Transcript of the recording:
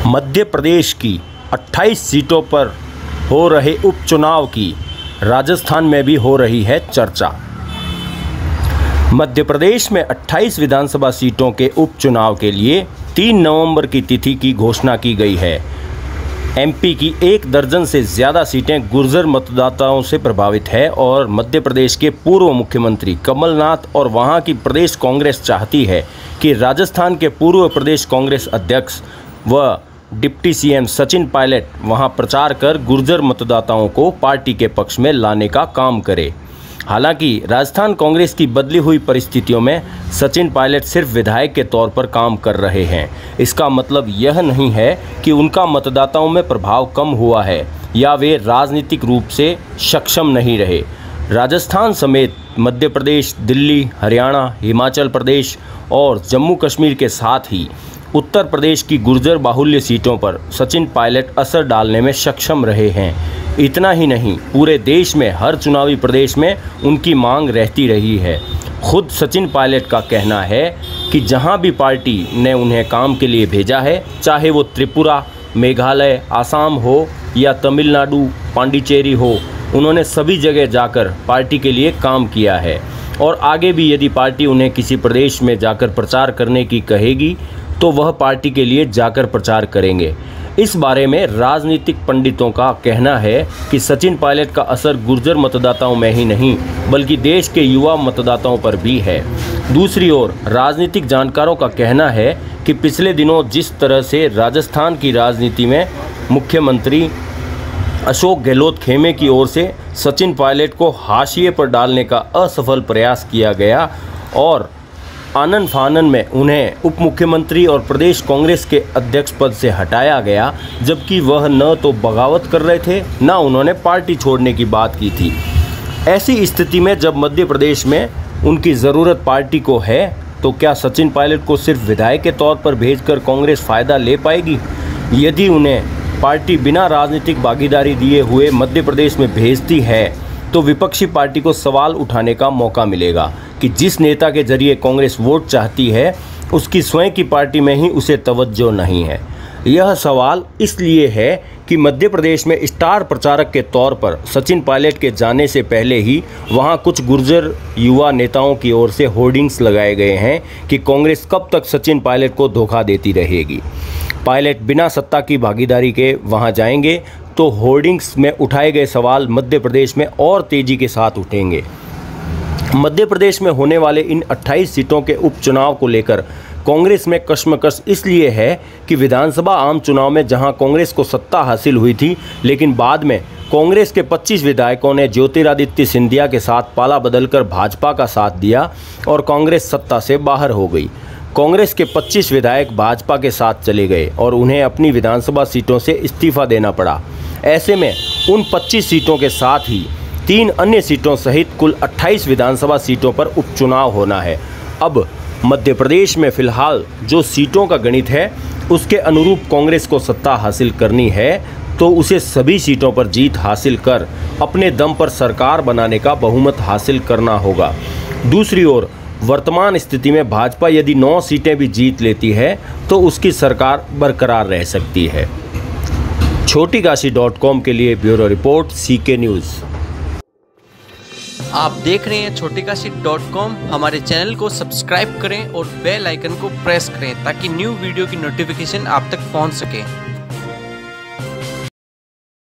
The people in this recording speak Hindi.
मध्य प्रदेश की 28 सीटों पर हो रहे उपचुनाव की राजस्थान में भी हो रही है चर्चा। मध्य प्रदेश में 28 विधानसभा सीटों के उपचुनाव के लिए 3 नवंबर की तिथि की घोषणा की गई है। एमपी की 1 दर्जन से ज़्यादा सीटें गुर्जर मतदाताओं से प्रभावित है और मध्य प्रदेश के पूर्व मुख्यमंत्री कमलनाथ और वहां की प्रदेश कांग्रेस चाहती है कि राजस्थान के पूर्व प्रदेश कांग्रेस अध्यक्ष व डिप्टी सीएम सचिन पायलट वहां प्रचार कर गुर्जर मतदाताओं को पार्टी के पक्ष में लाने का काम करे। हालांकि राजस्थान कांग्रेस की बदली हुई परिस्थितियों में सचिन पायलट सिर्फ विधायक के तौर पर काम कर रहे हैं। इसका मतलब यह नहीं है कि उनका मतदाताओं में प्रभाव कम हुआ है या वे राजनीतिक रूप से सक्षम नहीं रहे। राजस्थान समेत मध्य प्रदेश, दिल्ली, हरियाणा, हिमाचल प्रदेश और जम्मू कश्मीर के साथ ही उत्तर प्रदेश की गुर्जर बाहुल्य सीटों पर सचिन पायलट असर डालने में सक्षम रहे हैं। इतना ही नहीं, पूरे देश में हर चुनावी प्रदेश में उनकी मांग रहती रही है। खुद सचिन पायलट का कहना है कि जहां भी पार्टी ने उन्हें काम के लिए भेजा है, चाहे वो त्रिपुरा, मेघालय, आसाम हो या तमिलनाडु, पांडिचेरी हो, उन्होंने सभी जगह जाकर पार्टी के लिए काम किया है और आगे भी यदि पार्टी उन्हें किसी प्रदेश में जाकर प्रचार करने की कहेगी तो वह पार्टी के लिए जाकर प्रचार करेंगे। इस बारे में राजनीतिक पंडितों का कहना है कि सचिन पायलट का असर गुर्जर मतदाताओं में ही नहीं बल्कि देश के युवा मतदाताओं पर भी है। दूसरी ओर राजनीतिक जानकारों का कहना है कि पिछले दिनों जिस तरह से राजस्थान की राजनीति में मुख्यमंत्री अशोक गहलोत खेमे की ओर से सचिन पायलट को हाशिए पर डालने का असफल प्रयास किया गया और आनन फानन में उन्हें उप मुख्यमंत्री और प्रदेश कांग्रेस के अध्यक्ष पद से हटाया गया, जबकि वह न तो बगावत कर रहे थे न उन्होंने पार्टी छोड़ने की बात की थी। ऐसी स्थिति में जब मध्य प्रदेश में उनकी ज़रूरत पार्टी को है तो क्या सचिन पायलट को सिर्फ विधायक के तौर पर भेजकर कांग्रेस फ़ायदा ले पाएगी? यदि उन्हें पार्टी बिना राजनीतिक भागीदारी दिए हुए मध्य प्रदेश में भेजती है तो विपक्षी पार्टी को सवाल उठाने का मौका मिलेगा कि जिस नेता के जरिए कांग्रेस वोट चाहती है उसकी स्वयं की पार्टी में ही उसे तवज्जो नहीं है। यह सवाल इसलिए है कि मध्य प्रदेश में स्टार प्रचारक के तौर पर सचिन पायलट के जाने से पहले ही वहां कुछ गुर्जर युवा नेताओं की ओर से होर्डिंग्स लगाए गए हैं कि कांग्रेस कब तक सचिन पायलट को धोखा देती रहेगी। पायलट बिना सत्ता की भागीदारी के वहां जाएंगे तो होर्डिंग्स में उठाए गए सवाल मध्य प्रदेश में और तेज़ी के साथ उठेंगे। मध्य प्रदेश में होने वाले इन 28 सीटों के उपचुनाव को लेकर कांग्रेस में कश्मकश इसलिए है कि विधानसभा आम चुनाव में जहां कांग्रेस को सत्ता हासिल हुई थी, लेकिन बाद में कांग्रेस के 25 विधायकों ने ज्योतिरादित्य सिंधिया के साथ पाला बदलकर भाजपा का साथ दिया और कांग्रेस सत्ता से बाहर हो गई। कांग्रेस के 25 विधायक भाजपा के साथ चले गए और उन्हें अपनी विधानसभा सीटों से इस्तीफा देना पड़ा। ऐसे में उन 25 सीटों के साथ ही 3 अन्य सीटों सहित कुल 28 विधानसभा सीटों पर उपचुनाव होना है। अब मध्य प्रदेश में फिलहाल जो सीटों का गणित है उसके अनुरूप कांग्रेस को सत्ता हासिल करनी है तो उसे सभी सीटों पर जीत हासिल कर अपने दम पर सरकार बनाने का बहुमत हासिल करना होगा। दूसरी ओर वर्तमान स्थिति में भाजपा यदि 9 सीटें भी जीत लेती है तो उसकी सरकार बरकरार रह सकती है। छोटीकाशी.com के लिए ब्यूरो रिपोर्ट CK न्यूज़। आप देख रहे हैं छोटीकाशी.com। हमारे चैनल को सब्सक्राइब करें और बेल आइकन को प्रेस करें ताकि न्यू वीडियो की नोटिफिकेशन आप तक पहुंच सके।